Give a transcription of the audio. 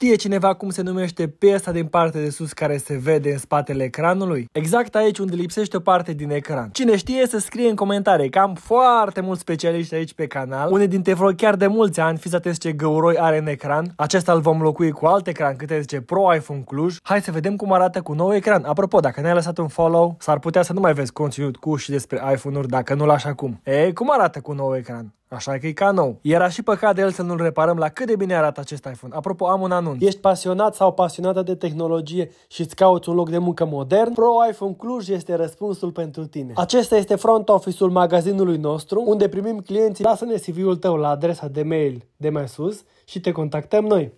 Știe cineva cum se numește piesa din partea de sus care se vede în spatele ecranului? Exact aici unde lipsește o parte din ecran. Cine știe să scrie în comentarii, că am foarte mulți specialiști aici pe canal. Unii dintre voi chiar de mulți ani, fiți atenți ce găuroi are în ecran. Acesta îl vom locui cu alt ecran, câte zice Pro iPhone Cluj. Hai să vedem cum arată cu nou ecran. Apropo, dacă ne-ai lăsat un follow, s-ar putea să nu mai vezi conținut cu și despre iPhone-uri dacă nu lași acum. Cum arată cu nou ecran? Așa că e ca nou. Era și păcat de el să nu-l reparăm la cât de bine arată acest iPhone. Apropo, am un anunț. Ești pasionat sau pasionată de tehnologie și îți cauți un loc de muncă modern? Pro iPhone Cluj este răspunsul pentru tine. Acesta este front office-ul magazinului nostru, unde primim clienții. Lasă-ne CV-ul tău la adresa de mail de mai sus și te contactăm noi.